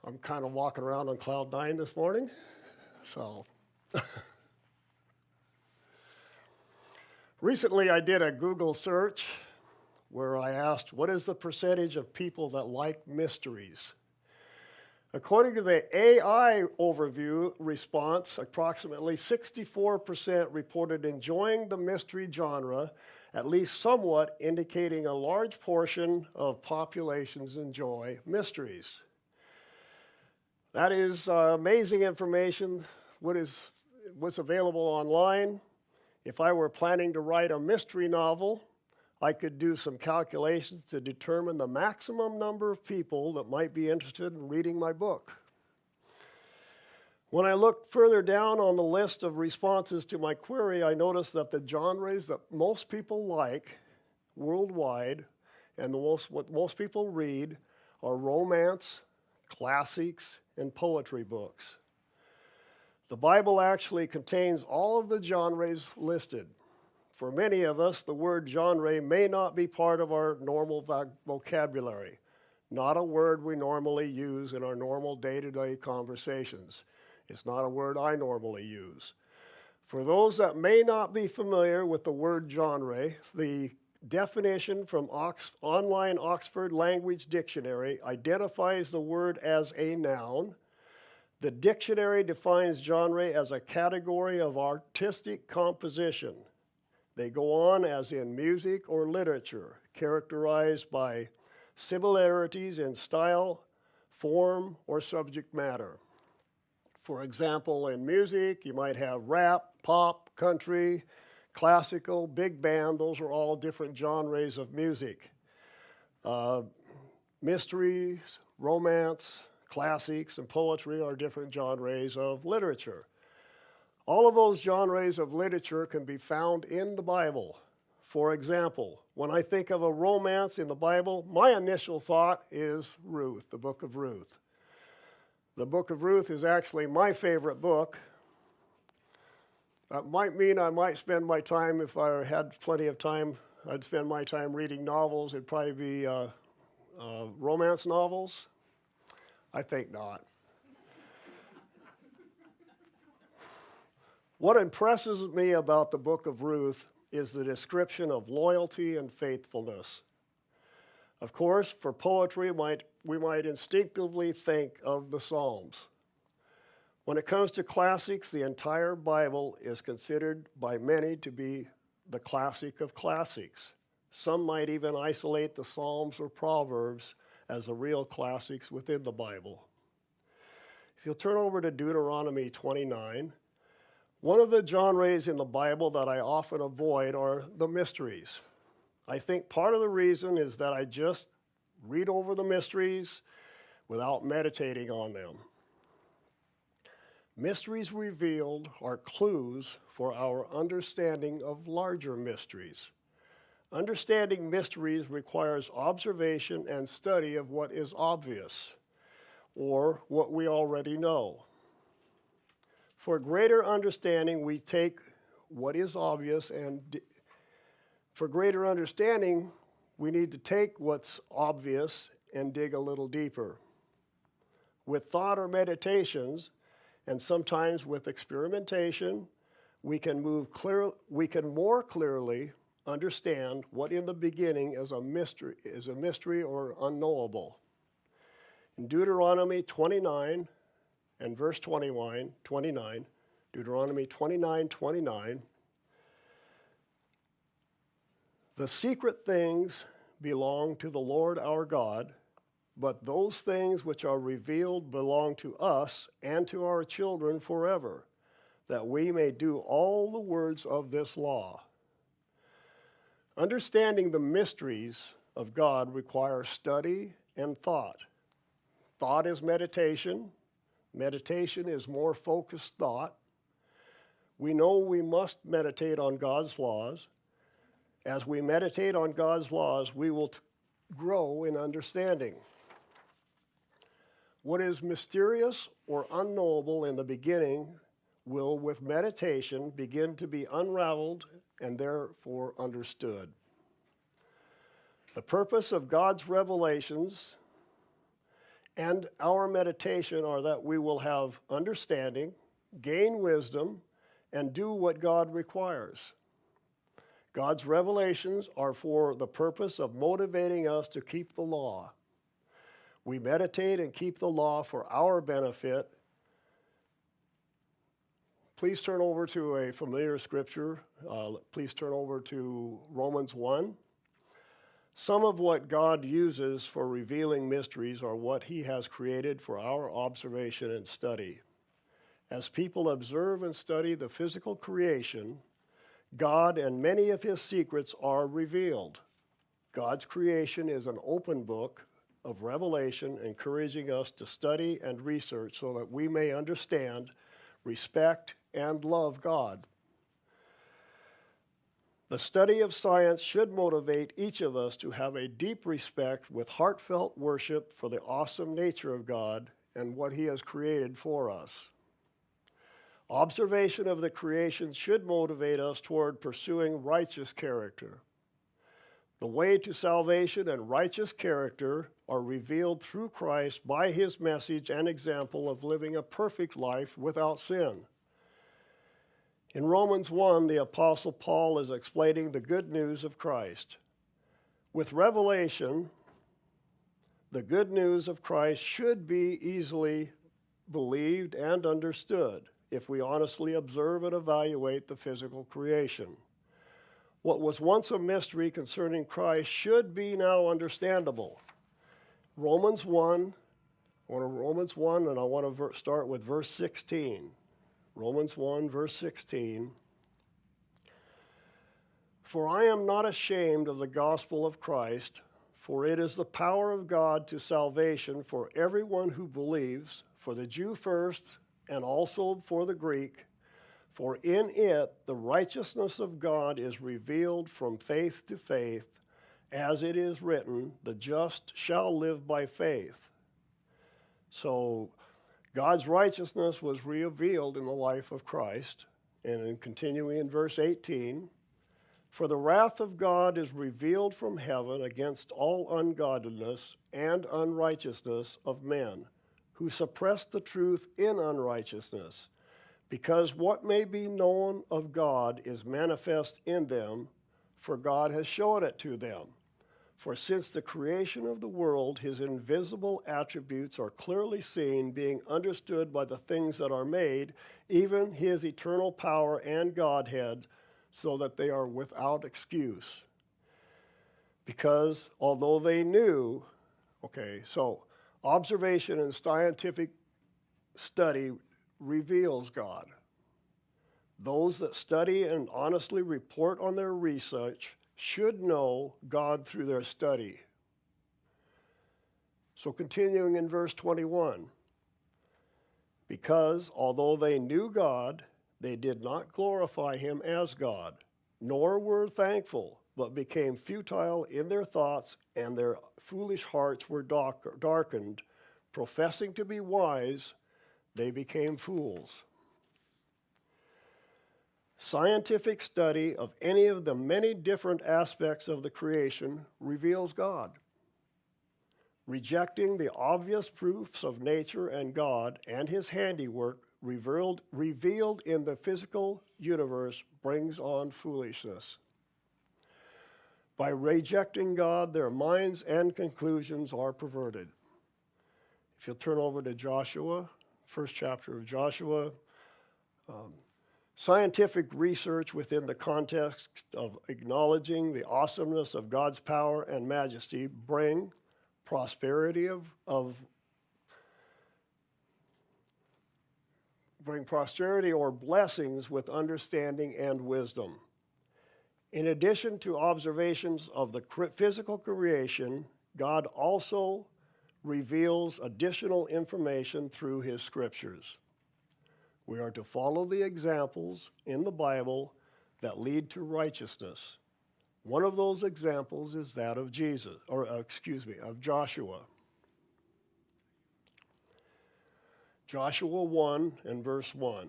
I'm kind of walking around on cloud nine this morning. So recently I did a Google search where I asked, what is the percentage of people that like mysteries? According to the AI overview response, approximately 64% reported enjoying the mystery genre, at least somewhat, indicating a large portion of populations enjoy mysteries. That is amazing information. What's available online. If I were planning to write a mystery novel, I could do some calculations to determine the maximum number of people that might be interested in reading my book. When I looked further down on the list of responses to my query, I noticed that the genres that most people like worldwide and what most people read are romance, classics, and poetry books. The Bible actually contains all of the genres listed. For many of us, the word genre may not be part of our normal vocabulary, not a word we normally use in our normal day-to-day conversations. It's not a word I normally use. For those that may not be familiar with the word genre, the definition from online Oxford Language Dictionary identifies the word as a noun. The dictionary defines genre as a category of artistic composition. They go on as in music or literature, characterized by similarities in style, form, or subject matter. For example, in music, you might have rap, pop, country, classical, big band. Those are all different genres of music. Mysteries, romance, classics, and poetry are different genres of literature. All of those genres of literature can be found in the Bible. For example, when I think of a romance in the Bible, my initial thought is Ruth, the book of Ruth. The book of Ruth is actually my favorite book. That might mean I might spend my time, if I had plenty of time, I'd spend my time reading novels. It'd probably be romance novels. I think not. What impresses me about the book of Ruth is the description of loyalty and faithfulness. Of course, for poetry, we might instinctively think of the Psalms. When it comes to classics, the entire Bible is considered by many to be the classic of classics. Some might even isolate the Psalms or Proverbs as the real classics within the Bible. If you'll turn over to Deuteronomy 29, one of the genres in the Bible that I often avoid are the mysteries. I think part of the reason is that I just read over the mysteries without meditating on them. Mysteries revealed are clues for our understanding of larger mysteries. Understanding mysteries requires observation and study of what is obvious, or what we already know. For greater understanding, we take what is obvious, and for greater understanding, we need to take what's obvious and dig a little deeper. With thought or meditations, and sometimes with experimentation, we can more clearly understand what in the beginning is a mystery or unknowable. In Deuteronomy 29 and verse 29, Deuteronomy 29:29, the secret things belong to the Lord our God, but those things which are revealed belong to us and to our children forever, that we may do all the words of this law. Understanding the mysteries of God requires study and thought. Thought is meditation. Meditation is more focused thought. We know we must meditate on God's laws. As we meditate on God's laws, we will grow in understanding. What is mysterious or unknowable in the beginning will, with meditation, begin to be unraveled and therefore understood. The purpose of God's revelations and our meditation are that we will have understanding, gain wisdom, and do what God requires. God's revelations are for the purpose of motivating us to keep the law. We meditate and keep the law for our benefit. Please turn over to a familiar scripture. Please turn over to Romans 1. Some of what God uses for revealing mysteries are what he has created for our observation and study. As people observe and study the physical creation, God and many of his secrets are revealed. God's creation is an open book of revelation, encouraging us to study and research so that we may understand, respect, and love God. The study of science should motivate each of us to have a deep respect with heartfelt worship for the awesome nature of God and what he has created for us. Observation of the creation should motivate us toward pursuing righteous character. The way to salvation and righteous character are revealed through Christ by his message and example of living a perfect life without sin. In Romans 1, the Apostle Paul is explaining the good news of Christ. With revelation, the good news of Christ should be easily believed and understood if we honestly observe and evaluate the physical creation. What was once a mystery concerning Christ should be now understandable. Romans 1, and I want to start with verse 16. Romans 1, verse 16. For I am not ashamed of the gospel of Christ, for it is the power of God to salvation for everyone who believes, for the Jew first, and also for the Greek. For in it the righteousness of God is revealed from faith to faith, as it is written, the just shall live by faith. So God's righteousness was revealed in the life of Christ. And in continuing in verse 18, for the wrath of God is revealed from heaven against all ungodliness and unrighteousness of men, who suppress the truth in unrighteousness, because what may be known of God is manifest in them, for God has shown it to them. For since the creation of the world, his invisible attributes are clearly seen, being understood by the things that are made, even his eternal power and Godhead, so that they are without excuse. Because although they knew, so observation and scientific study reveals God. Those that study and honestly report on their research should know God through their study. So continuing in verse 21, because although they knew God, they did not glorify him as God, nor were thankful, but became futile in their thoughts, and their foolish hearts were darkened. Professing to be wise, they became fools. Scientific study of any of the many different aspects of the creation reveals God. Rejecting the obvious proofs of nature and God and his handiwork revealed in the physical universe brings on foolishness. By rejecting God, their minds and conclusions are perverted. If you'll turn over to Joshua, first chapter of Joshua, scientific research within the context of acknowledging the awesomeness of God's power and majesty bring prosperity or blessings with understanding and wisdom. In addition to observations of the physical creation, God also reveals additional information through his scriptures. We are to follow the examples in the Bible that lead to righteousness. One of those examples is that of of Joshua. Joshua 1 and verse 1.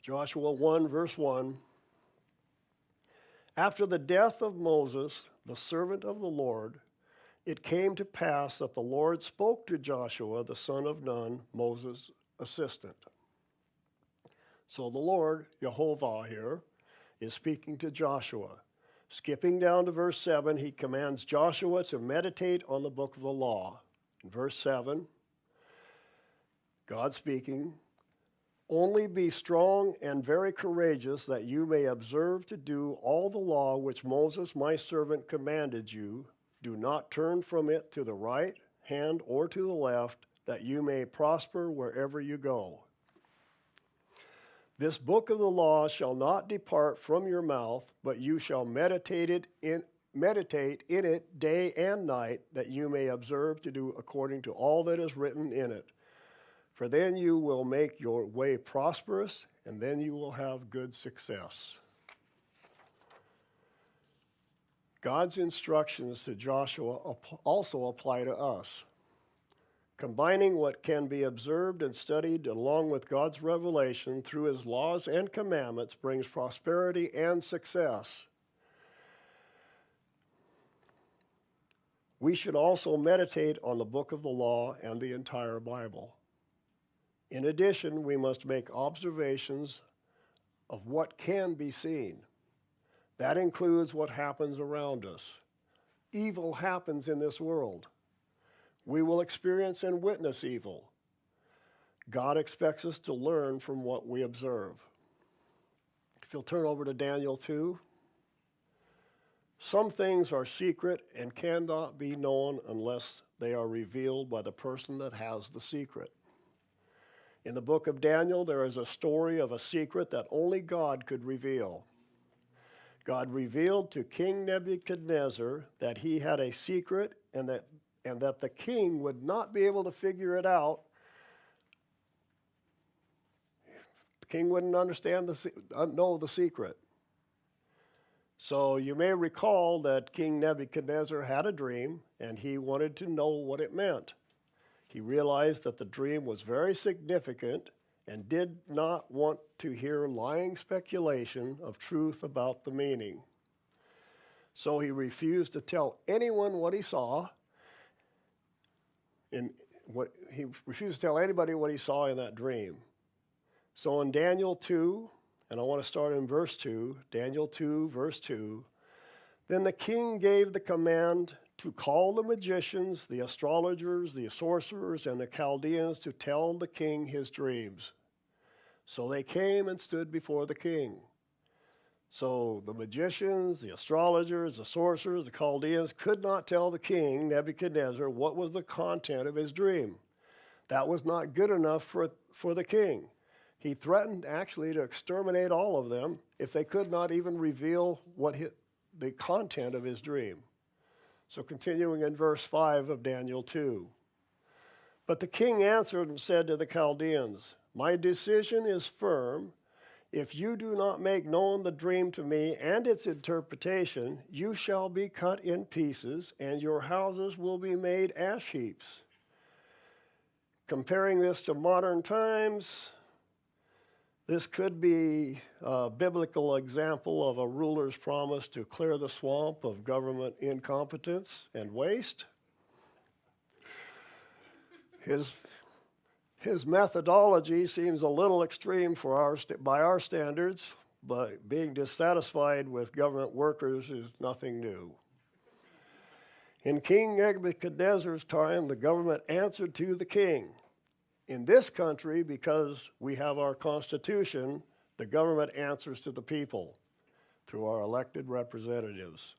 Joshua 1 verse 1. After the death of Moses, the servant of the Lord, it came to pass that the Lord spoke to Joshua, the son of Nun, Moses' assistant. So the Lord, Jehovah here, is speaking to Joshua. Skipping down to verse 7, he commands Joshua to meditate on the book of the law. In verse 7, God speaking, only be strong and very courageous, that you may observe to do all the law which Moses my servant commanded you. Do not turn from it to the right hand or to the left, that you may prosper wherever you go. This book of the law shall not depart from your mouth, but you shall meditate in it day and night, that you may observe to do according to all that is written in it. For then you will make your way prosperous, and then you will have good success. God's instructions to Joshua also apply to us. Combining what can be observed and studied along with God's revelation through his laws and commandments brings prosperity and success. We should also meditate on the book of the law and the entire Bible. In addition, we must make observations of what can be seen. That includes what happens around us. Evil happens in this world. We will experience and witness evil. God expects us to learn from what we observe. If you'll turn over to Daniel 2. Some things are secret and cannot be known unless they are revealed by the person that has the secret. In the book of Daniel, there is a story of a secret that only God could reveal. God revealed to King Nebuchadnezzar that he had a secret and that the king would not be able to figure it out. The king wouldn't know the secret. So you may recall that King Nebuchadnezzar had a dream, and he wanted to know what it meant. He realized that the dream was very significant and did not want to hear lying speculation of truth about the meaning. So he refused to tell anyone what he saw. He refused to tell anybody what he saw in that dream. So in Daniel 2, and I want to start in verse 2, Daniel 2, verse 2, then the king gave the command to call the magicians, the astrologers, the sorcerers, and the Chaldeans to tell the king his dreams. So they came and stood before the king. So the magicians, the astrologers, the sorcerers, the Chaldeans could not tell the king, Nebuchadnezzar, what was the content of his dream. That was not good enough for the king. He threatened actually to exterminate all of them if they could not even reveal the content of his dream. So continuing in verse 5 of Daniel 2. But the king answered and said to the Chaldeans, my decision is firm. If you do not make known the dream to me and its interpretation, you shall be cut in pieces, and your houses will be made ash heaps. Comparing this to modern times, this could be a biblical example of a ruler's promise to clear the swamp of government incompetence and waste. His methodology seems a little extreme by our standards, but being dissatisfied with government workers is nothing new. In King Nebuchadnezzar's time, the government answered to the king. In this country, because we have our Constitution, the government answers to the people through our elected representatives.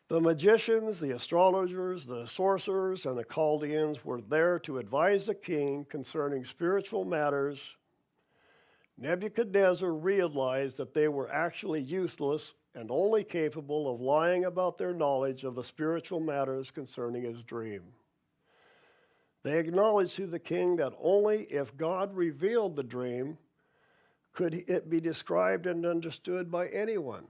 The magicians, the astrologers, the sorcerers, and the Chaldeans were there to advise the king concerning spiritual matters. Nebuchadnezzar realized that they were actually useless and only capable of lying about their knowledge of the spiritual matters concerning his dream. They acknowledged to the king that only if God revealed the dream could it be described and understood by anyone.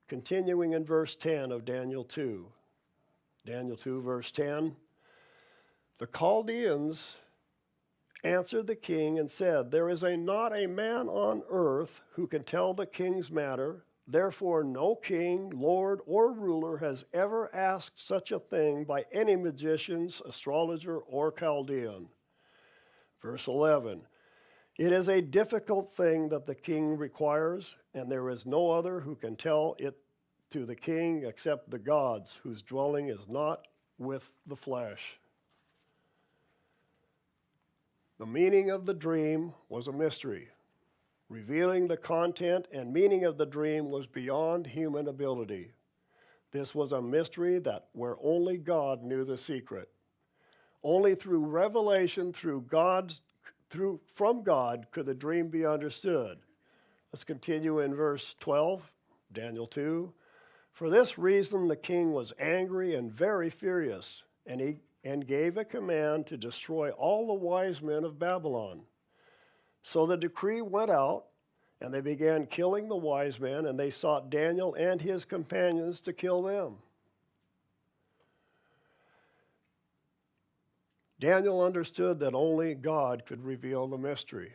Continuing in verse 10 of Daniel 2. Daniel 2, verse 10. The Chaldeans answered the king and said, there is not a man on earth who can tell the king's matter, Therefore, no king, lord, or ruler has ever asked such a thing by any magicians, astrologer, or Chaldean. Verse 11, it is a difficult thing that the king requires, and there is no other who can tell it to the king except the gods, whose dwelling is not with the flesh. The meaning of the dream was a mystery. Revealing the content and meaning of the dream was beyond human ability. This was a mystery that where only God knew the secret. Only through revelation from God could the dream be understood. Let's continue in verse 12, Daniel 2. For this reason the king was angry and very furious, and gave a command to destroy all the wise men of Babylon. So the decree went out, and they began killing the wise men, and they sought Daniel and his companions to kill them. Daniel understood that only God could reveal the mystery.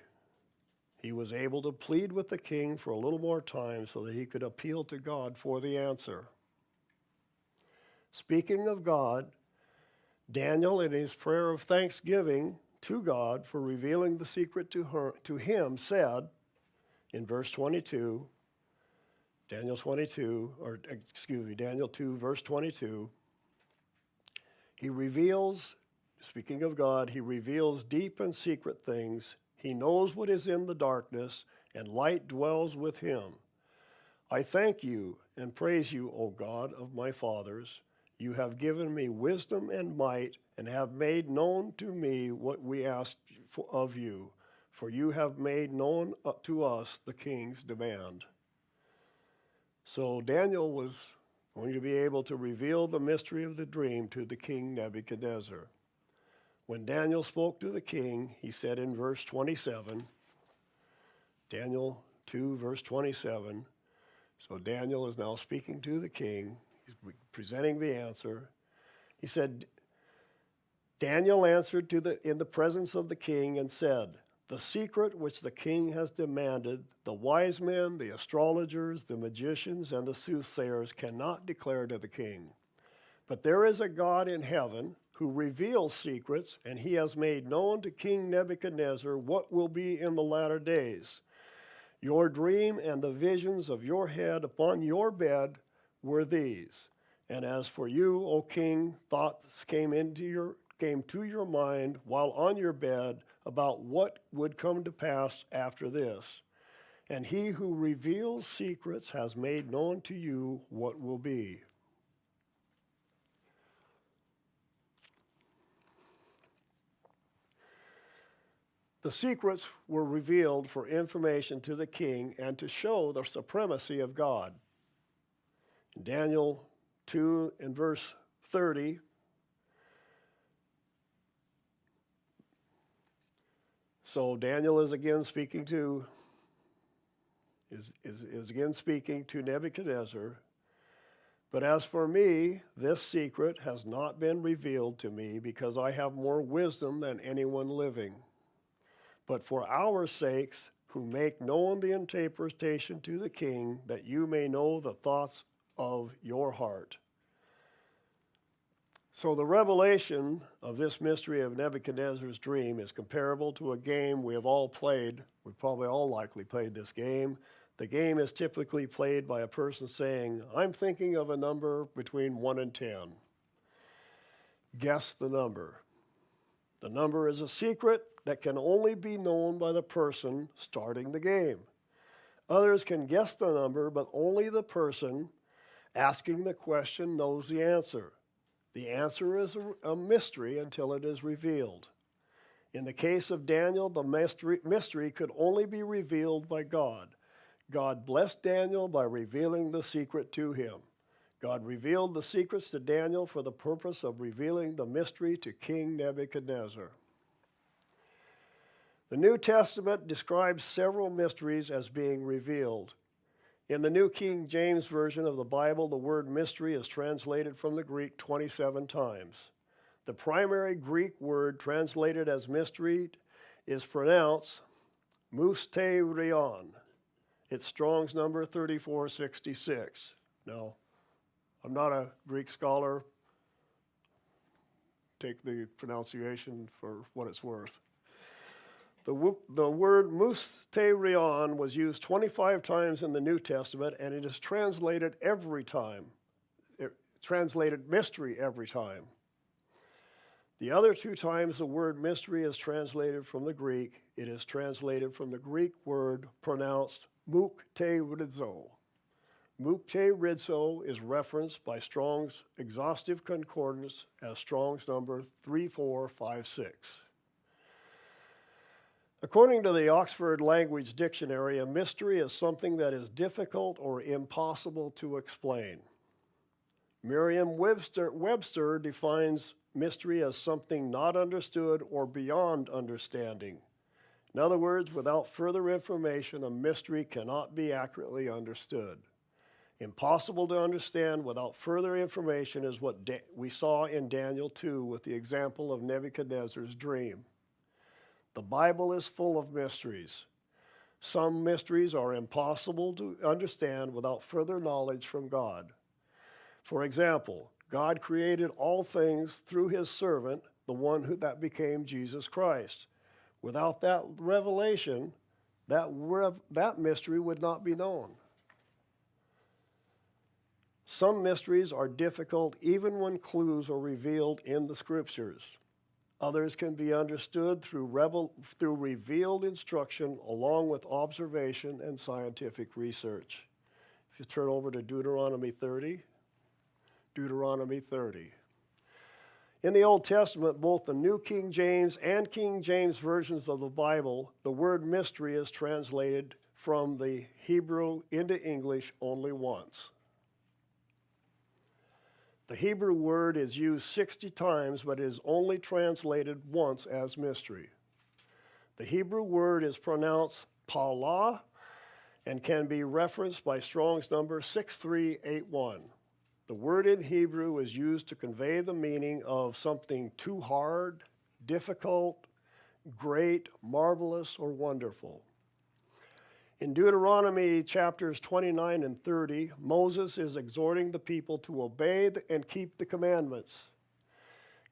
He was able to plead with the king for a little more time so that he could appeal to God for the answer. Speaking of God, Daniel, in his prayer of thanksgiving to God for revealing the secret to him, said in verse 22, Daniel 2, verse 22, he reveals, speaking of God, he reveals deep and secret things. He knows what is in the darkness, and light dwells with him. I thank you and praise you, O God of my fathers. You have given me wisdom and might, and have made known to me what we asked of you, for you have made known to us the king's demand. So Daniel was going to be able to reveal the mystery of the dream to the king Nebuchadnezzar. When Daniel spoke to the king, he said in verse 27, Daniel 2, verse 27, so Daniel is now speaking to the king. He's presenting the answer. He said, Daniel answered in the presence of the king and said, the secret which the king has demanded, the wise men, the astrologers, the magicians, and the soothsayers cannot declare to the king. But there is a God in heaven who reveals secrets, and he has made known to King Nebuchadnezzar what will be in the latter days. Your dream and the visions of your head upon your bed were these. And as for you, O king, thoughts came to your mind while on your bed about what would come to pass after this. And he who reveals secrets has made known to you what will be. The secrets were revealed for information to the king and to show the supremacy of God. In Daniel 2 and verse 30, so Daniel is again speaking to Nebuchadnezzar. But as for me, this secret has not been revealed to me because I have more wisdom than anyone living. But for our sakes, who make known the interpretation to the king, that you may know the thoughts of your heart. So the revelation of this mystery of Nebuchadnezzar's dream is comparable to a game we have all played. We've probably all likely played this game. The game is typically played by a person saying, I'm thinking of a number between 1 and 10. Guess the number. The number is a secret that can only be known by the person starting the game. Others can guess the number, but only the person asking the question knows the answer. The answer is a mystery until it is revealed. In the case of Daniel, the mystery could only be revealed by God. God blessed Daniel by revealing the secret to him. God revealed the secrets to Daniel for the purpose of revealing the mystery to King Nebuchadnezzar. The New Testament describes several mysteries as being revealed. In the New King James Version of the Bible, the word mystery is translated from the Greek 27 times. The primary Greek word translated as mystery is pronounced mysterion, It's Strong's number 3466. Now, I'm not a Greek scholar. Take the pronunciation for what it's worth. The word mysterion was used 25 times in the New Testament, and it is translated every time. It translated mystery every time. The other 2 times the word mystery is translated from the Greek, it is translated from the Greek word pronounced mukterizo. Mukterizo is referenced by Strong's exhaustive concordance as Strong's number 3456. According to the Oxford Language Dictionary, a mystery is something that is difficult or impossible to explain. Merriam-Webster defines mystery as something not understood or beyond understanding. In other words, without further information, a mystery cannot be accurately understood. Impossible to understand without further information is what we saw in Daniel 2 with the example of Nebuchadnezzar's dream. The Bible is full of mysteries. Some mysteries are impossible to understand without further knowledge from God. For example, God created all things through his servant, the one that became Jesus Christ. Without that revelation, that mystery would not be known. Some mysteries are difficult even when clues are revealed in the scriptures. Others can be understood through revealed instruction along with observation and scientific research. If you turn over to Deuteronomy 30. Deuteronomy 30. In the Old Testament, both the New King James and King James versions of the Bible, the word mystery is translated from the Hebrew into English only once. The Hebrew word is used 60 times, but is only translated once as mystery. The Hebrew word is pronounced pala and can be referenced by Strong's number 6381. The word in Hebrew is used to convey the meaning of something too hard, difficult, great, marvelous, or wonderful. In Deuteronomy chapters 29 and 30, Moses is exhorting the people to obey and keep the commandments.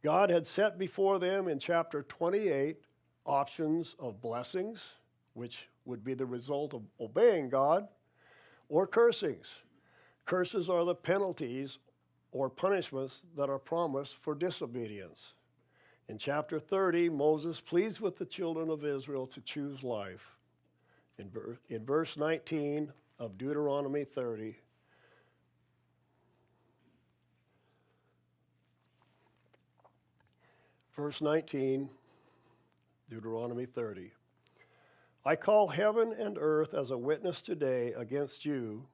God had set before them in chapter 28 options of blessings, which would be the result of obeying God, or cursings. Curses are the penalties or punishments that are promised for disobedience. In chapter 30, Moses pleads with the children of Israel to choose life. In verse 19 of Deuteronomy 30, verse 19, Deuteronomy 30, I call heaven and earth as a witness today against you,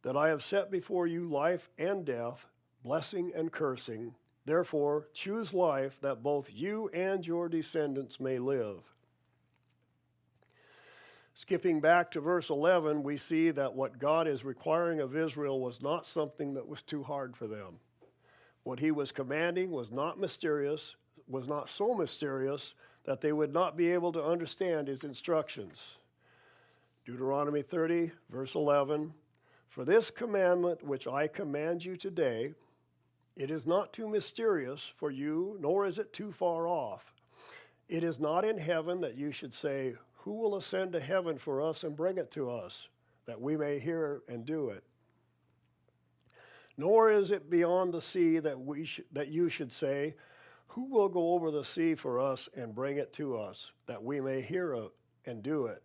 that I have set before you life and death, blessing and cursing. Therefore, choose life that both you and your descendants may live. Skipping back to verse 11, we see that what God is requiring of Israel was not something that was too hard for them. What he was commanding was not so mysterious that they would not be able to understand his instructions. Deuteronomy 30, verse 11, for this commandment which I command you today, it is not too mysterious for you, nor is it too far off. It is not in heaven that you should say, who will ascend to heaven for us and bring it to us, that we may hear and do it? Nor is it beyond the sea that you should say, who will go over the sea for us and bring it to us, that we may hear it and do it?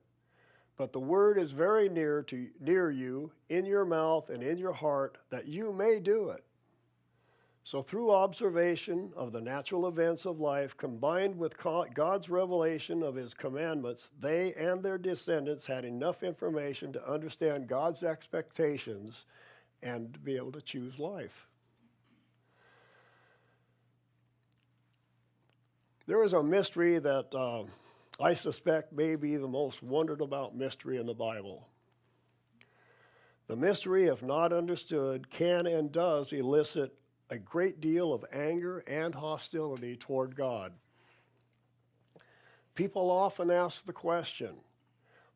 But the word is very near you, in your mouth and in your heart, that you may do it. So through observation of the natural events of life, combined with God's revelation of his commandments, they and their descendants had enough information to understand God's expectations and to be able to choose life. There is a mystery that I suspect may be the most wondered about mystery in the Bible. The mystery, if not understood, can and does elicit a great deal of anger and hostility toward God. People often ask the question,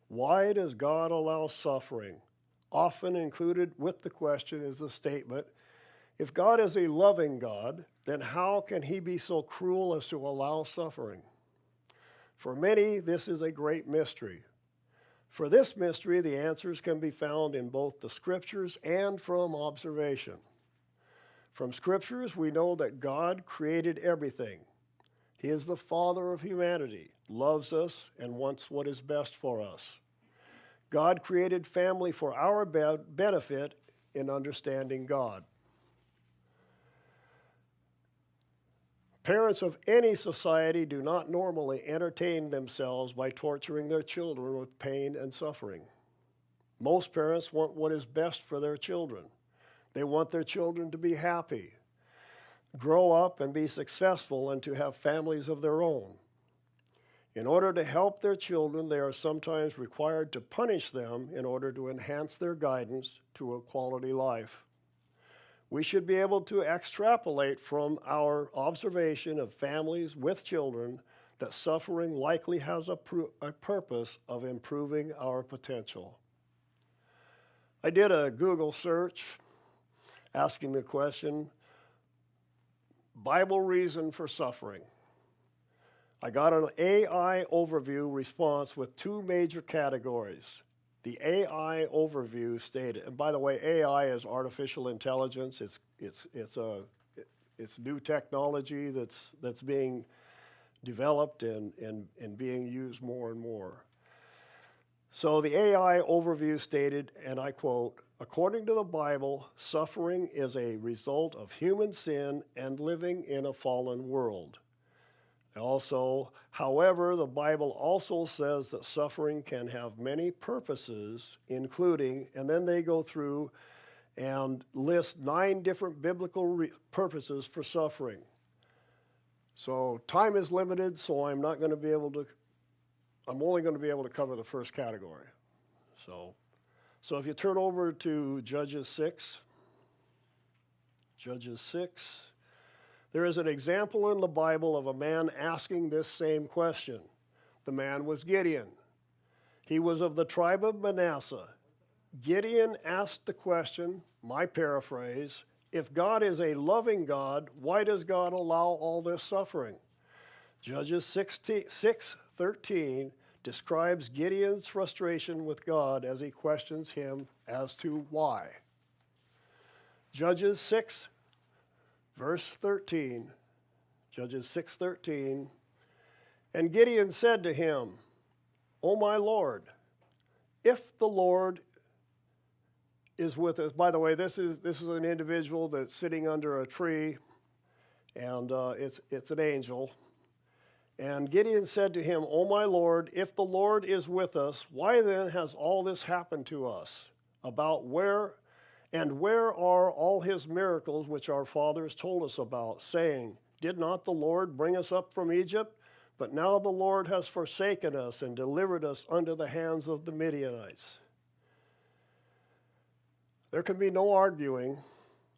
Why does God allow suffering? Often included with the question is the statement, if God is a loving God, then how can he be so cruel as to allow suffering? For many, this is a great mystery. For this mystery, the answers can be found in both the scriptures and from observation. From scriptures, we know that God created everything. He is the Father of humanity, loves us, and wants what is best for us. God created family for our benefit in understanding God. Parents of any society do not normally entertain themselves by torturing their children with pain and suffering. Most parents want what is best for their children. They want their children to be happy, grow up and be successful, and to have families of their own. In order to help their children, they are sometimes required to punish them in order to enhance their guidance to a quality life. We should be able to extrapolate from our observation of families with children that suffering likely has a purpose of improving our potential. I did a Google search asking the question, Bible reason for suffering. I got an AI overview response with two major categories. The AI overview stated, and by the way, AI is artificial intelligence. It's new technology that's being developed and being used more and more. So the AI overview stated, and I quote, according to the Bible, suffering is a result of human sin and living in a fallen world. Also, however, the Bible also says that suffering can have many purposes, including, and then they go through and list 9 different biblical purposes for suffering. So time is limited, so I'm only going to be able to cover the first category. So if you turn over to Judges 6, there is an example in the Bible of a man asking this same question. The man was Gideon. He was of the tribe of Manasseh. Gideon asked the question, my paraphrase, if God is a loving God, why does God allow all this suffering? Judges 6:13 describes Gideon's frustration with God as he questions him as to why. Judges 6, verse 13, Judges 6:13, and Gideon said to him, O my Lord, if the Lord is with us. By the way, this is an individual that's sitting under a tree, and it's an angel. And Gideon said to him, O my Lord, if the Lord is with us, why then has all this happened to us? Where are all his miracles which our fathers told us about, saying, did not the Lord bring us up from Egypt? But now the Lord has forsaken us and delivered us unto the hands of the Midianites. There can be no arguing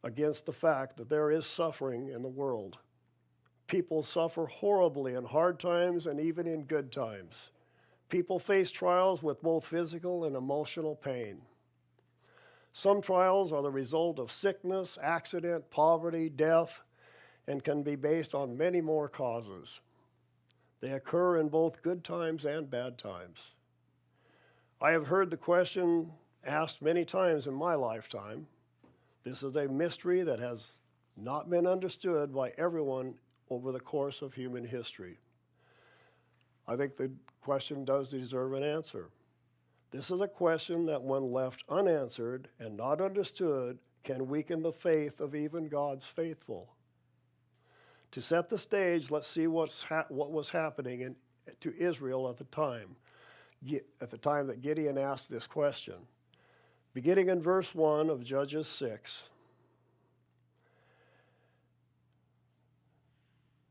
against the fact that there is suffering in the world. People suffer horribly in hard times and even in good times. People face trials with both physical and emotional pain. Some trials are the result of sickness, accident, poverty, death, and can be based on many more causes. They occur in both good times and bad times. I have heard the question asked many times in my lifetime. This is a mystery that has not been understood by everyone over the course of human history. I think the question does deserve an answer. This is a question that, when left unanswered and not understood, can weaken the faith of even God's faithful. To set the stage, let's see what was happening to Israel at the time that Gideon asked this question. Beginning in verse 1 of Judges 6.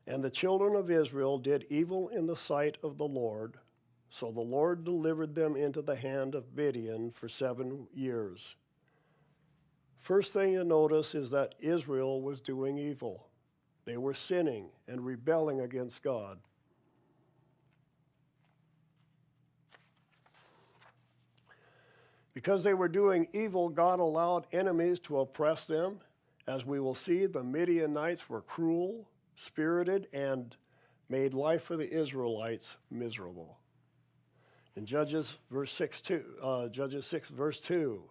And the children of Israel did evil in the sight of the Lord, so the Lord delivered them into the hand of Midian for 7 years. First thing you notice is that Israel was doing evil. They were sinning and rebelling against God. Because they were doing evil, God allowed enemies to oppress them. As we will see, the Midianites were cruel, spirited, and made life for the Israelites miserable. In Judges 6, verse 2,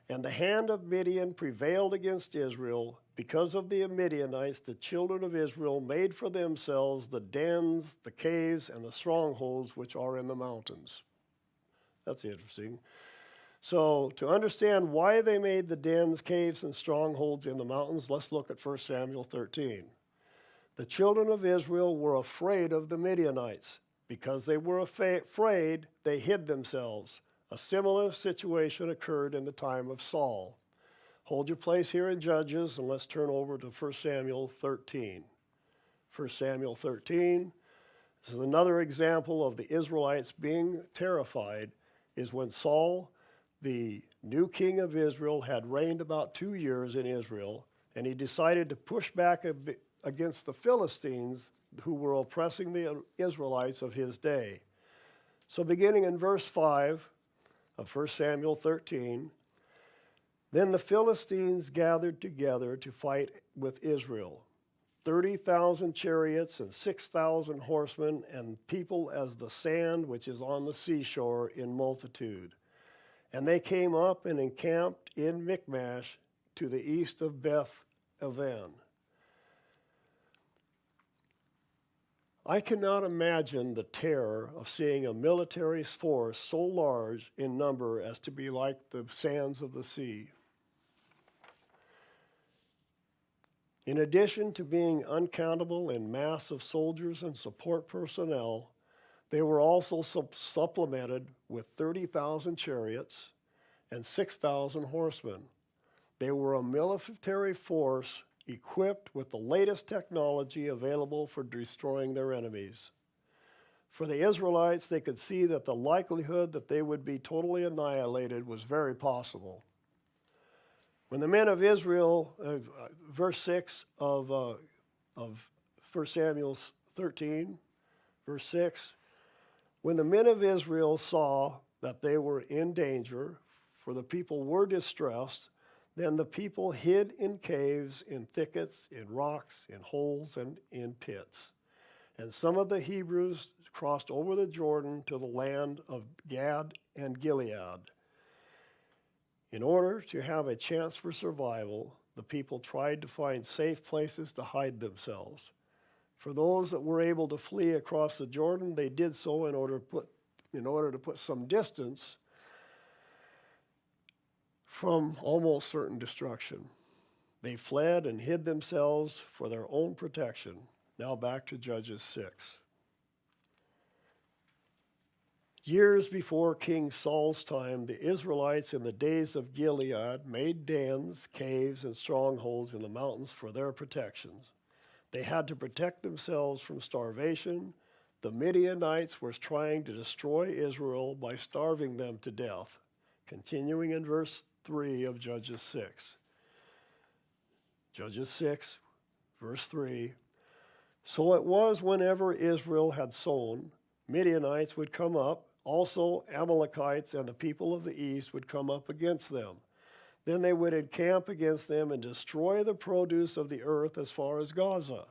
and the hand of Midian prevailed against Israel. Because of the Midianites, the children of Israel made for themselves the dens, the caves, and the strongholds which are in the mountains. That's interesting. So to understand why they made the dens, caves, and strongholds in the mountains, let's look at 1 Samuel 13. The children of Israel were afraid of the Midianites. Because they were afraid, they hid themselves. A similar situation occurred in the time of Saul. Hold your place here in Judges, and let's turn over to 1 Samuel 13. 1 Samuel 13, this is another example of the Israelites being terrified, is when Saul, the new king of Israel, had reigned about 2 years in Israel, and he decided to push back against the Philistines who were oppressing the Israelites of his day. So beginning in verse 5 of 1 Samuel 13, then the Philistines gathered together to fight with Israel, 30,000 chariots and 6,000 horsemen, and people as the sand which is on the seashore in multitude. And they came up and encamped in Michmash to the east of Beth Aven. I cannot imagine the terror of seeing a military force so large in number as to be like the sands of the sea. In addition to being uncountable in mass of soldiers and support personnel, they were also supplemented with 30,000 chariots and 6,000 horsemen. They were a military force equipped with the latest technology available for destroying their enemies. For the Israelites, they could see that the likelihood that they would be totally annihilated was very possible. When the men of Israel, verse 6 of 1 Samuel 13, verse 6, when the men of Israel saw that they were in danger, for the people were distressed, then the people hid in caves, in thickets, in rocks, in holes, and in pits. And some of the Hebrews crossed over the Jordan to the land of Gad and Gilead. In order to have a chance for survival, the people tried to find safe places to hide themselves. For those that were able to flee across the Jordan, they did so in order to put some distance from almost certain destruction. They fled and hid themselves for their own protection. Now back to Judges 6. Years before King Saul's time, the Israelites in the days of Gilead made dens, caves, and strongholds in the mountains for their protections. They had to protect themselves from starvation. The Midianites were trying to destroy Israel by starving them to death. Continuing in verse 3 of Judges 6. Judges 6, verse 3. So it was whenever Israel had sown, Midianites would come up. Also Amalekites and the people of the east would come up against them. Then they would encamp against them and destroy the produce of the earth as far as Gaza,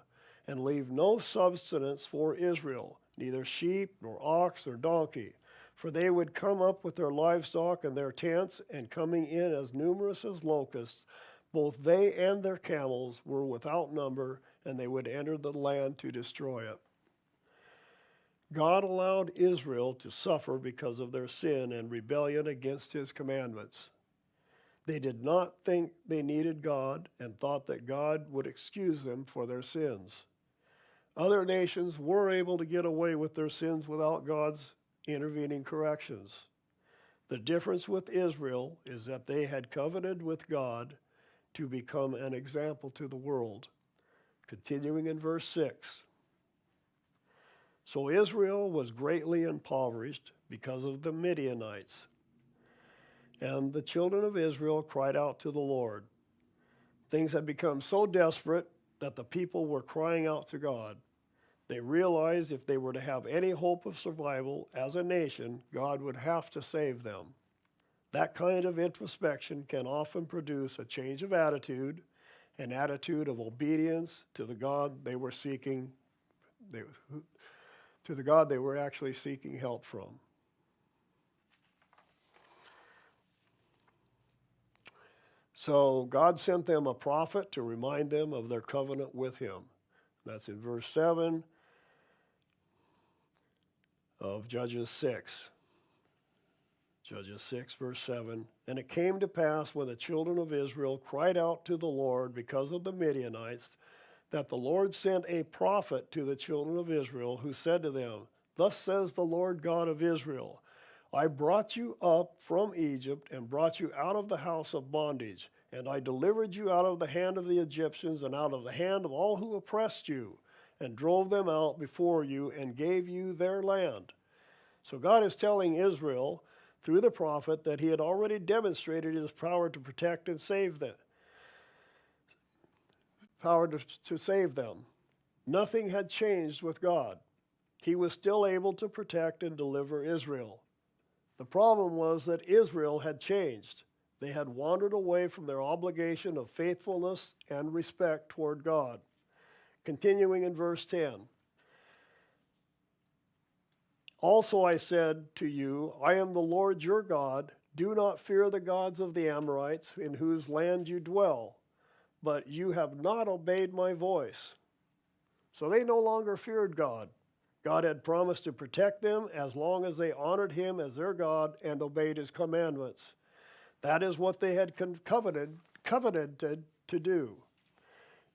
and leave no subsistence for Israel, neither sheep nor ox or donkey. For they would come up with their livestock and their tents, and coming in as numerous as locusts, both they and their camels were without number, and they would enter the land to destroy it. God allowed Israel to suffer because of their sin and rebellion against his commandments. They did not think they needed God and thought that God would excuse them for their sins. Other nations were able to get away with their sins without God's intervening corrections. The difference with Israel is that they had covenanted with God to become an example to the world. Continuing in verse 6. So Israel was greatly impoverished because of the Midianites. And the children of Israel cried out to the Lord. Things had become so desperate that the people were crying out to God. They realized if they were to have any hope of survival as a nation, God would have to save them. That kind of introspection can often produce a change of attitude, an attitude of obedience to the God they were seeking, to the God they were actually seeking help from. So God sent them a prophet to remind them of their covenant with him. That's in verse 7 of Judges 6. Judges 6, verse 7. And it came to pass when the children of Israel cried out to the Lord because of the Midianites, that the Lord sent a prophet to the children of Israel, who said to them, Thus says the Lord God of Israel, I brought you up from Egypt and brought you out of the house of bondage, and I delivered you out of the hand of the Egyptians and out of the hand of all who oppressed you, and drove them out before you and gave you their land. So God is telling Israel through the prophet that he had already demonstrated his power to protect and save them. Power to save them. Nothing had changed with God. He was still able to protect and deliver Israel. The problem was that Israel had changed. They had wandered away from their obligation of faithfulness and respect toward God. Continuing in verse 10. Also I said to you, I am the Lord your God. Do not fear the gods of the Amorites, in whose land you dwell, but you have not obeyed my voice. So they no longer feared God. God had promised to protect them as long as they honored him as their God and obeyed his commandments. That is what they had covenanted to do.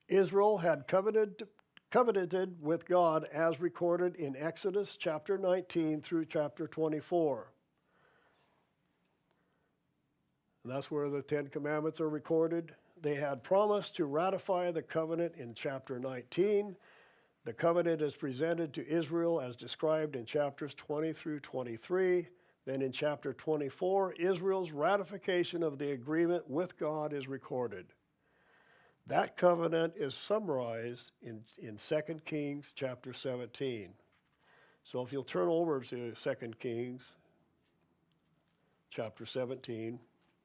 Israel had covenanted with God as recorded in Exodus chapter 19 through chapter 24. And that's where the Ten Commandments are recorded. They had promised to ratify the covenant in chapter 19. The covenant is presented to Israel as described in chapters 20 through 23. Then in chapter 24, Israel's ratification of the agreement with God is recorded. That covenant is summarized in 2 Kings chapter 17. So if you'll turn over to 2 Kings chapter 17,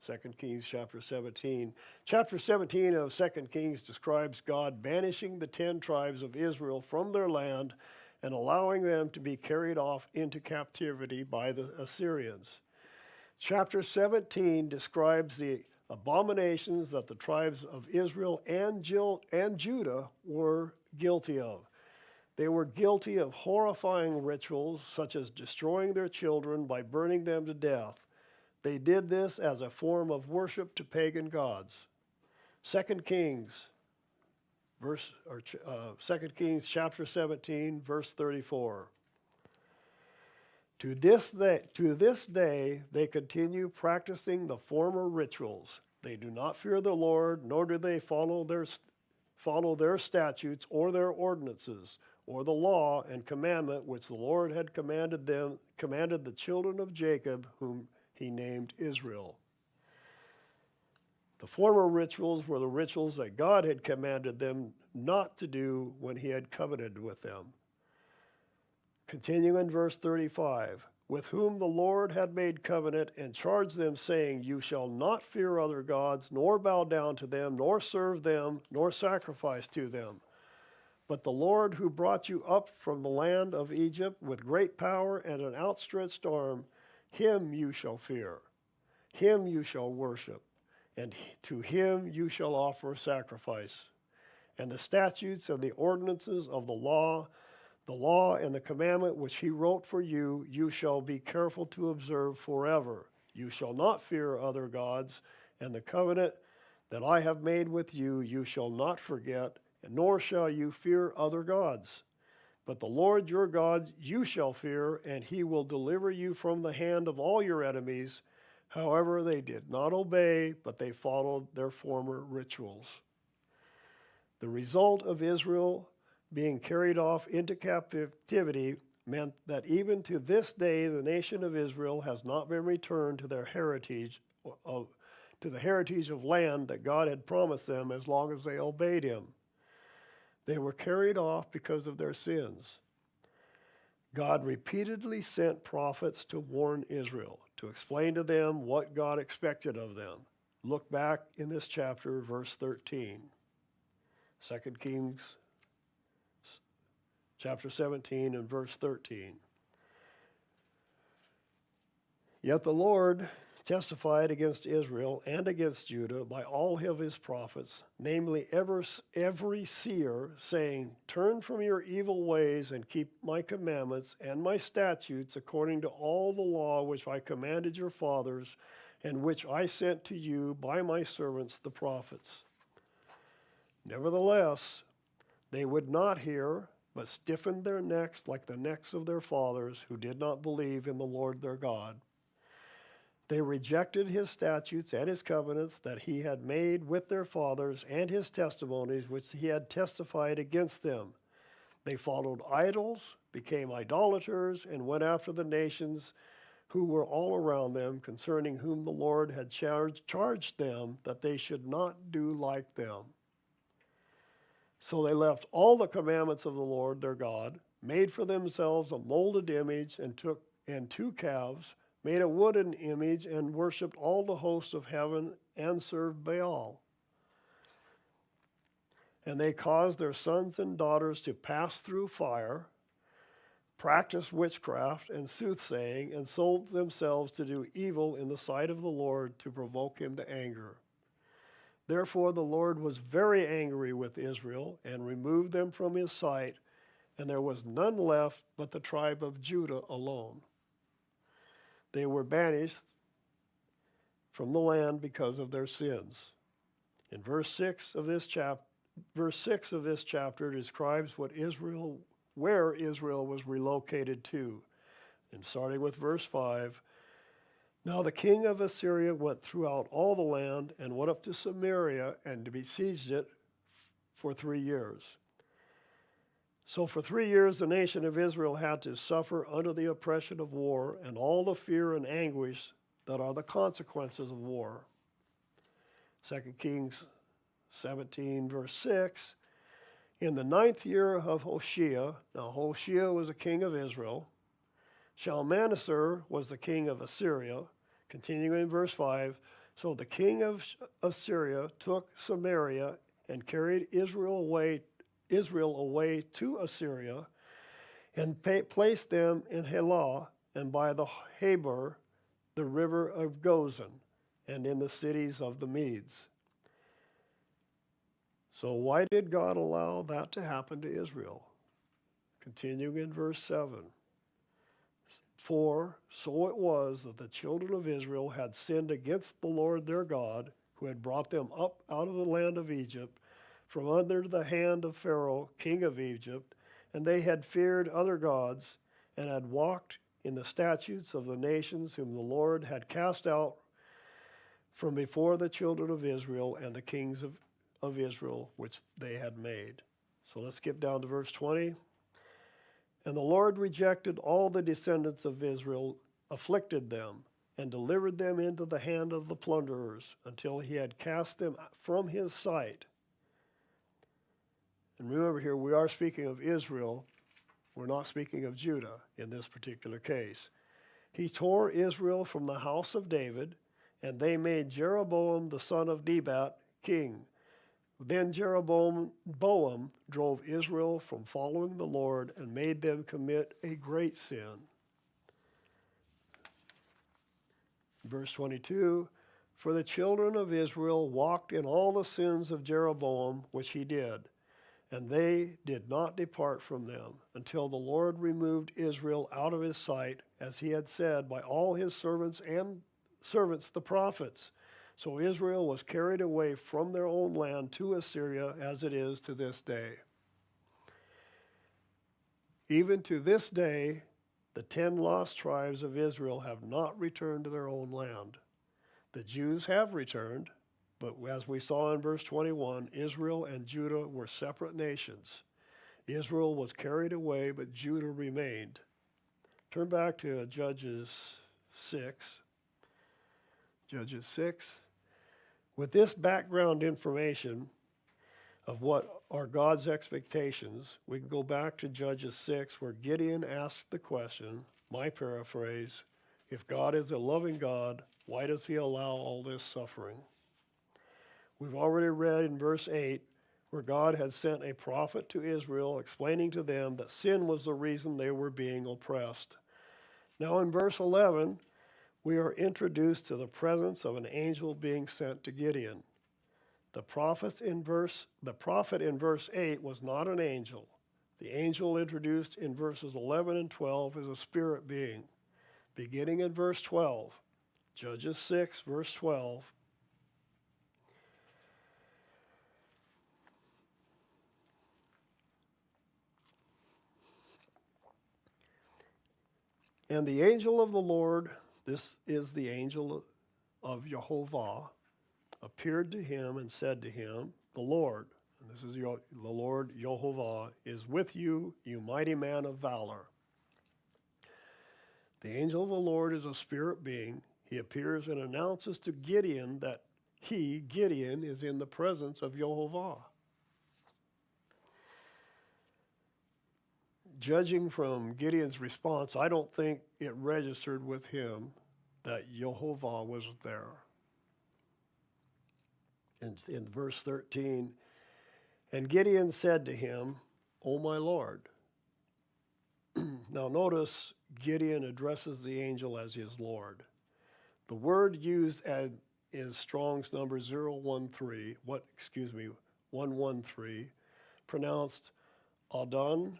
2 Kings chapter 17. Chapter 17 of 2 Kings describes God banishing the 10 tribes of Israel from their land and allowing them to be carried off into captivity by the Assyrians. Chapter 17 describes the abominations that the tribes of Israel and Judah were guilty of. They were guilty of horrifying rituals such as destroying their children by burning them to death. They did this as a form of worship to pagan gods. 2 Kings chapter 17, verse 34. To this day, they continue practicing the former rituals. They do not fear the Lord, nor do they follow their statutes or their ordinances, or the law and commandment which the Lord had commanded the children of Jacob, whom he named Israel. The former rituals were the rituals that God had commanded them not to do when he had covenanted with them. Continue in verse 35, with whom the Lord had made covenant and charged them, saying, You shall not fear other gods, nor bow down to them, nor serve them, nor sacrifice to them. But the Lord who brought you up from the land of Egypt with great power and an outstretched arm, him you shall fear, him you shall worship, and to him you shall offer sacrifice. And the statutes and the ordinances of the law and the commandment which he wrote for you, you shall be careful to observe forever. You shall not fear other gods, and the covenant that I have made with you, you shall not forget, nor shall you fear other gods. But the Lord your God you shall fear, and he will deliver you from the hand of all your enemies. However, they did not obey, but they followed their former rituals. The result of Israel being carried off into captivity meant that even to this day the nation of Israel has not been returned to their heritage to the heritage of land that God had promised them as long as they obeyed him. They were carried off because of their sins. God repeatedly sent prophets to warn Israel, to explain to them what God expected of them. Look back in this chapter, verse 13. 2 Kings chapter 17 and verse 13. Yet the Lord testified against Israel and against Judah by all of his prophets, namely every seer, saying, "Turn from your evil ways and keep my commandments and my statutes according to all the law which I commanded your fathers and which I sent to you by my servants the prophets." Nevertheless, they would not hear, but stiffened their necks like the necks of their fathers, who did not believe in the Lord their God. They rejected his statutes and his covenants that he had made with their fathers, and his testimonies which he had testified against them. They followed idols, became idolaters, and went after the nations who were all around them, concerning whom the Lord had charged them that they should not do like them. So they left all the commandments of the Lord their God, made for themselves a molded image, and two calves, made a wooden image, and worshipped all the hosts of heaven, and served Baal. And they caused their sons and daughters to pass through fire, practiced witchcraft and soothsaying, and sold themselves to do evil in the sight of the Lord, to provoke him to anger. Therefore the Lord was very angry with Israel, and removed them from his sight, and there was none left but the tribe of Judah alone. They were banished from the land because of their sins. In verse 6 of this chapter describes where Israel was relocated to. And starting with verse 5, now the king of Assyria went throughout all the land and went up to Samaria and besieged it for 3 years. So for 3 years the nation of Israel had to suffer under the oppression of war and all the fear and anguish that are the consequences of war. 2 Kings 17, verse 6, in the 9th year of Hoshea, now Hoshea was a king of Israel, Shalmaneser was the king of Assyria. Continuing in verse 5, so the king of Assyria took Samaria and carried Israel away to Assyria, and placed them in Helah and by the Habor, the river of Gozan, and in the cities of the Medes. So why did God allow that to happen to Israel? Continuing in verse 7. For so it was that the children of Israel had sinned against the Lord their God, who had brought them up out of the land of Egypt, from under the hand of Pharaoh, king of Egypt, and they had feared other gods, and had walked in the statutes of the nations whom the Lord had cast out from before the children of Israel and the kings of Israel, which they had made. So let's skip down to verse 20. And the Lord rejected all the descendants of Israel, afflicted them, and delivered them into the hand of the plunderers, until he had cast them from his sight. And remember here, we are speaking of Israel. We're not speaking of Judah in this particular case. He tore Israel from the house of David, and they made Jeroboam the son of Nebat king. Then Jeroboam drove Israel from following the Lord and made them commit a great sin. Verse 22, for the children of Israel walked in all the sins of Jeroboam, which he did, and they did not depart from them, until the Lord removed Israel out of his sight, as he had said by all his servants the prophets. So Israel was carried away from their own land to Assyria, as it is to this day. Even to this day, the 10 lost tribes of Israel have not returned to their own land. The Jews have returned, but as we saw in verse 21, Israel and Judah were separate nations. Israel was carried away, but Judah remained. Turn back to Judges 6. Judges 6. With this background information, of what are God's expectations, we can go back to Judges 6, where Gideon asked the question, my paraphrase, if God is a loving God, why does he allow all this suffering? We've already read in verse 8 where God had sent a prophet to Israel explaining to them that sin was the reason they were being oppressed. Now in verse 11, we are introduced to the presence of an angel being sent to Gideon. The prophet in verse 8 was not an angel. The angel introduced in verses 11 and 12 is a spirit being. Beginning in verse 12, Judges 6, verse 12, and the angel of the Lord, this is the angel of Jehovah, appeared to him and said to him, the Lord, and this is the Lord Jehovah, is with you, you mighty man of valor. The angel of the Lord is a spirit being. He appears and announces to Gideon that he, Gideon, is in the presence of Jehovah. Judging from Gideon's response, I don't think it registered with him that Jehovah was there. In verse 13, and Gideon said to him, O my Lord. Now notice Gideon addresses the angel as his Lord. The word used is Strong's number 113, pronounced Adon.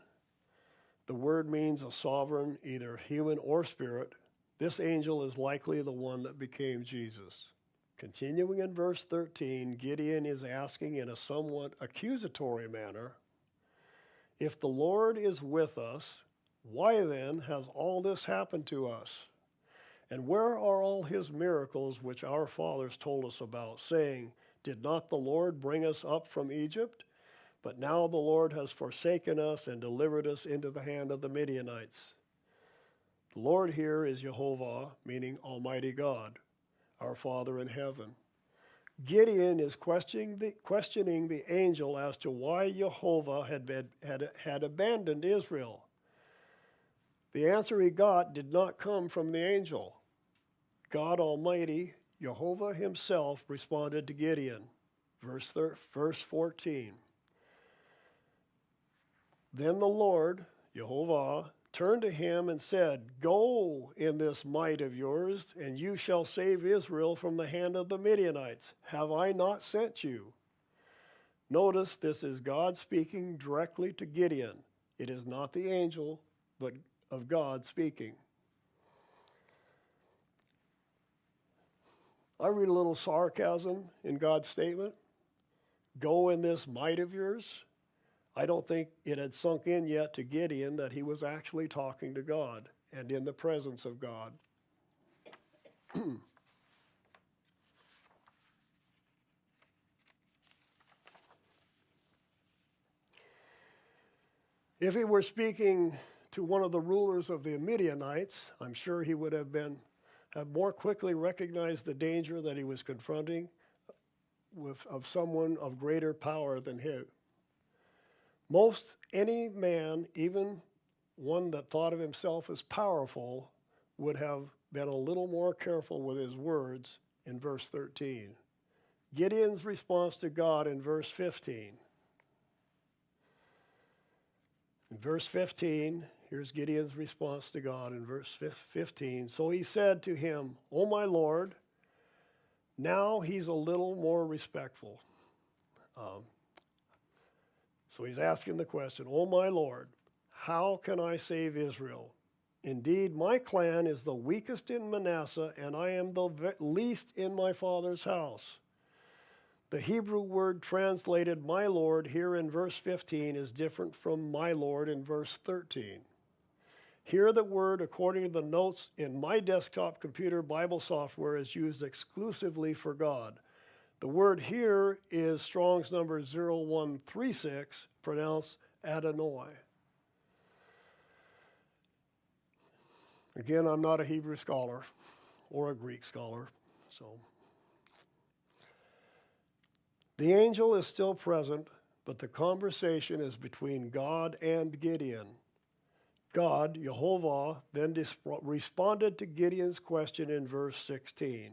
The word means a sovereign, either human or spirit. This angel is likely the one that became Jesus. Continuing in verse 13, Gideon is asking in a somewhat accusatory manner, if the Lord is with us, why then has all this happened to us? And where are all his miracles which our fathers told us about, saying, did not the Lord bring us up from Egypt? But now the Lord has forsaken us and delivered us into the hand of the Midianites. The Lord here is Jehovah, meaning Almighty God, our Father in heaven. Gideon is questioning the angel as to why Jehovah had abandoned Israel. The answer he got did not come from the angel. God Almighty, Jehovah himself, responded to Gideon. Verse 14. Then the Lord, Jehovah, turned to him and said, go in this might of yours, and you shall save Israel from the hand of the Midianites. Have I not sent you? Notice this is God speaking directly to Gideon. It is not the angel, but of God speaking. I read a little sarcasm in God's statement. Go in this might of yours. I don't think it had sunk in yet to Gideon that he was actually talking to God and in the presence of God. If he were speaking to one of the rulers of the Midianites, I'm sure he would have more quickly recognized the danger that he was confronting of someone of greater power than him. Any man, even one that thought of himself as powerful, would have been a little more careful with his words in verse 13. Gideon's response to God in verse 15. In verse 15, here's Gideon's response to God in verse 15. So he said to him, O my Lord, now he's a little more respectful. So he's asking the question, O my Lord, how can I save Israel? Indeed, my clan is the weakest in Manasseh, and I am the least in my father's house. The Hebrew word translated my Lord here in verse 15 is different from my Lord in verse 13. Here the word, according to the notes in my desktop computer Bible software, is used exclusively for God. The word here is Strong's number 0136, pronounced Adonai. Again, I'm not a Hebrew scholar or a Greek scholar, so. The angel is still present. but the conversation is between God and Gideon. God, Jehovah, then responded to Gideon's question in verse 16.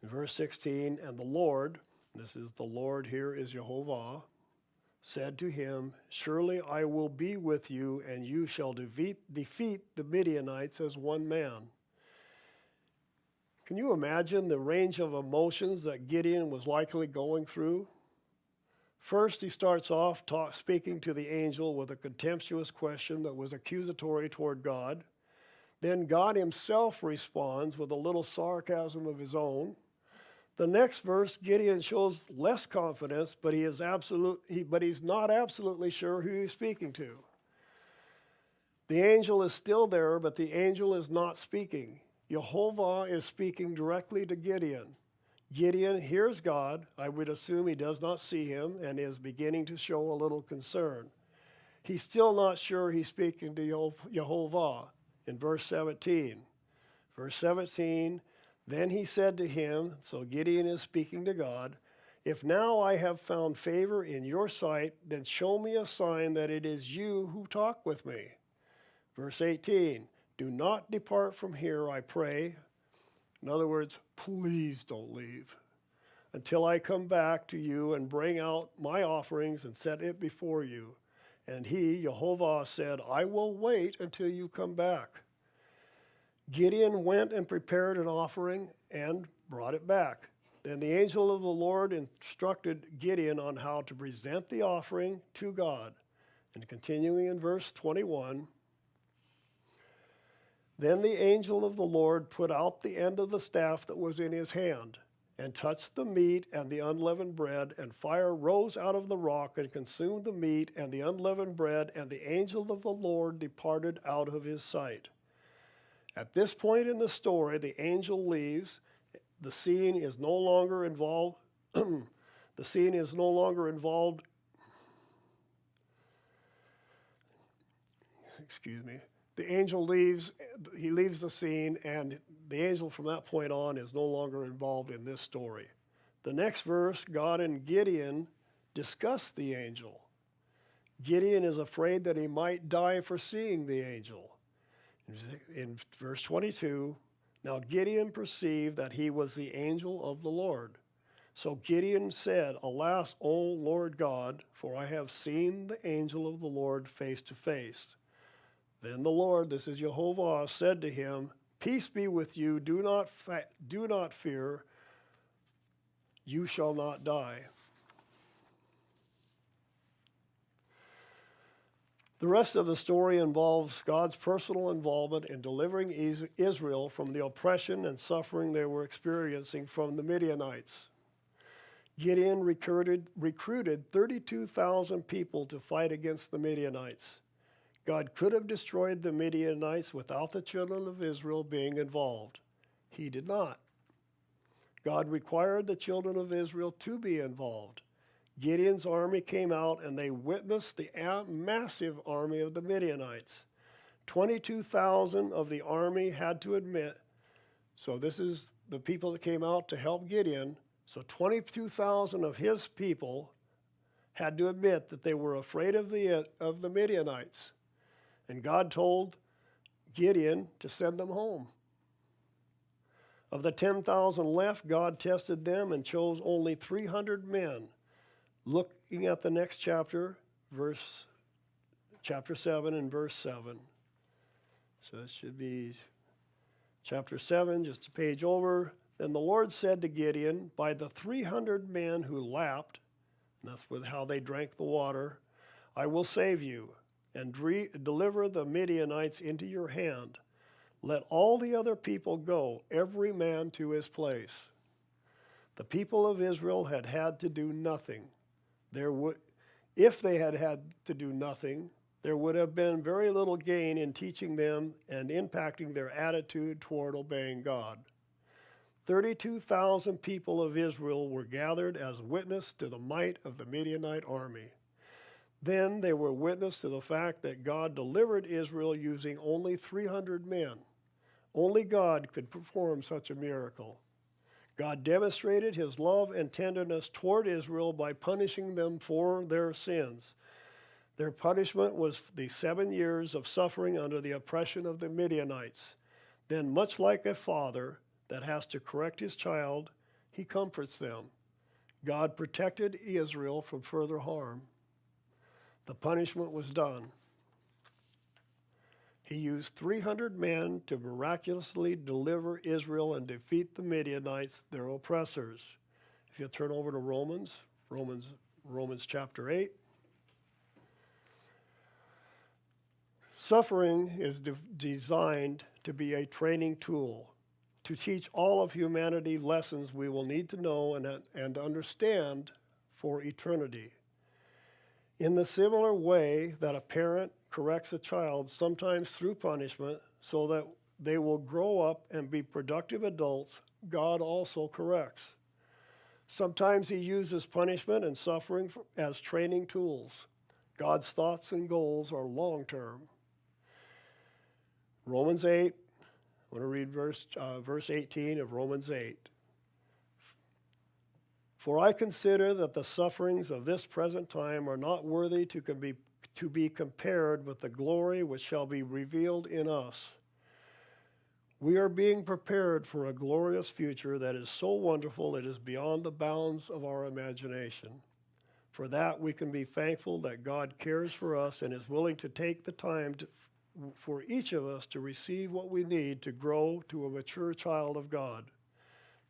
In verse 16, and the Lord, this is the Lord here is Jehovah, said to him, surely I will be with you, and you shall defeat the Midianites as one man. Can you imagine the range of emotions that Gideon was likely going through? First, he starts off speaking to the angel with a contemptuous question that was accusatory toward God. Then God himself responds with a little sarcasm of his own. The next verse, Gideon shows less confidence, but he's not absolutely sure who he's speaking to. The angel is still there, but the angel is not speaking. Jehovah is speaking directly to Gideon. Gideon hears God. I would assume he does not see him and is beginning to show a little concern. He's still not sure he's speaking to Jehovah in verse 17. Verse 17, then he said to him, so Gideon is speaking to God, if now I have found favor in your sight, then show me a sign that it is you who talk with me. Verse 18, do not depart from here, I pray. In other words, please don't leave until I come back to you and bring out my offerings and set it before you. And he, Jehovah, said, I will wait until you come back. Gideon went and prepared an offering and brought it back. Then the angel of the Lord instructed Gideon on how to present the offering to God. And continuing in verse 21, then the angel of the Lord put out the end of the staff that was in his hand, and touched the meat and the unleavened bread, and fire rose out of the rock and consumed the meat and the unleavened bread, and the angel of the Lord departed out of his sight. At this point in the story, the angel leaves. The scene is no longer involved. Excuse me. The angel leaves. He leaves the scene, and the angel from that point on is no longer involved in this story. The next verse, God and Gideon discuss the angel. Gideon is afraid that he might die for seeing the angel. In verse 22, now Gideon perceived that he was the angel of the Lord. So Gideon said, alas, O Lord God, for I have seen the angel of the Lord face to face. Then the Lord, this is Jehovah, said to him, peace be with you, do not fear, you shall not die. The rest of the story involves God's personal involvement in delivering Israel from the oppression and suffering they were experiencing from the Midianites. Gideon recruited 32,000 people to fight against the Midianites. God could have destroyed the Midianites without the children of Israel being involved. He did not. God required the children of Israel to be involved. Gideon's army came out and they witnessed the massive army of the Midianites. 22,000 of the army had to admit, so this is the people that came out to help Gideon, so 22,000 of his people had to admit that they were afraid of the Midianites. And God told Gideon to send them home. Of the 10,000 left, God tested them and chose only 300 men. Looking at the next chapter, chapter 7 and verse 7. So it should be chapter 7, just a page over. Then the Lord said to Gideon, by the 300 men who lapped, and that's with how they drank the water, I will save you and deliver the Midianites into your hand. Let all the other people go, every man to his place. The people of Israel had to do nothing. If they had to do nothing, there would have been very little gain in teaching them and impacting their attitude toward obeying God. 32,000 people of Israel were gathered as witness to the might of the Midianite army. Then they were witness to the fact that God delivered Israel using only 300 men. Only God could perform such a miracle. God demonstrated his love and tenderness toward Israel by punishing them for their sins. Their punishment was the 7 years of suffering under the oppression of the Midianites. Then, much like a father that has to correct his child, he comforts them. God protected Israel from further harm. The punishment was done. He used 300 men to miraculously deliver Israel and defeat the Midianites, their oppressors. If you turn over to Romans chapter 8. Suffering is designed to be a training tool to teach all of humanity lessons we will need to know and understand for eternity. In the similar way that a parent corrects a child, sometimes through punishment, so that they will grow up and be productive adults, God also corrects. Sometimes he uses punishment and suffering as training tools. God's thoughts and goals are long-term. Romans 8, I want to read verse 18 of Romans 8. For I consider that the sufferings of this present time are not worthy to be compared with the glory which shall be revealed in us. We are being prepared for a glorious future that is so wonderful it is beyond the bounds of our imagination. For that we can be thankful that God cares for us and is willing to take the time for each of us to receive what we need to grow to a mature child of God.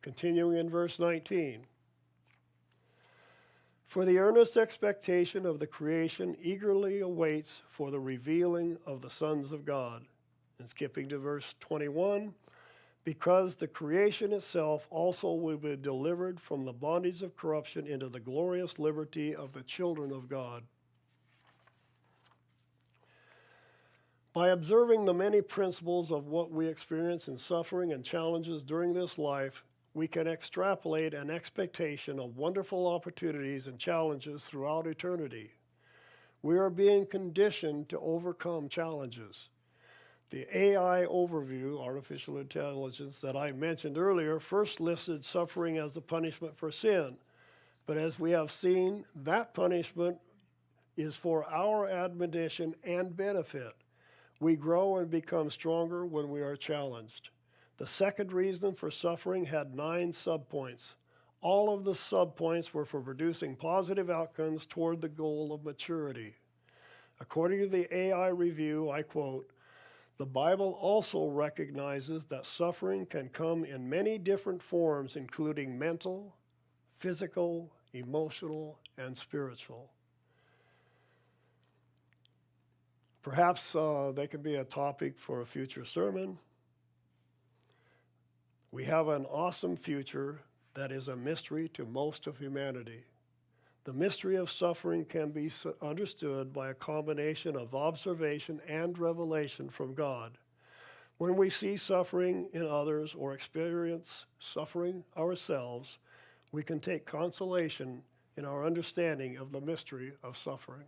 Continuing in verse 19. For the earnest expectation of the creation eagerly awaits for the revealing of the sons of God. And skipping to verse 21, because the creation itself also will be delivered from the bondage of corruption into the glorious liberty of the children of God. By observing the many principles of what we experience in suffering and challenges during this life, we can extrapolate an expectation of wonderful opportunities and challenges throughout eternity. We are being conditioned to overcome challenges. The AI overview, artificial intelligence, that I mentioned earlier, first listed suffering as the punishment for sin. But as we have seen, that punishment is for our admonition and benefit. We grow and become stronger when we are challenged. The second reason for suffering had 9 subpoints. All of the subpoints were for producing positive outcomes toward the goal of maturity. According to the AI review, I quote, "The Bible also recognizes that suffering can come in many different forms, including mental, physical, emotional, and spiritual." Perhaps they can be a topic for a future sermon. We have an awesome future that is a mystery to most of humanity. The mystery of suffering can be understood by a combination of observation and revelation from God. When we see suffering in others or experience suffering ourselves, we can take consolation in our understanding of the mystery of suffering.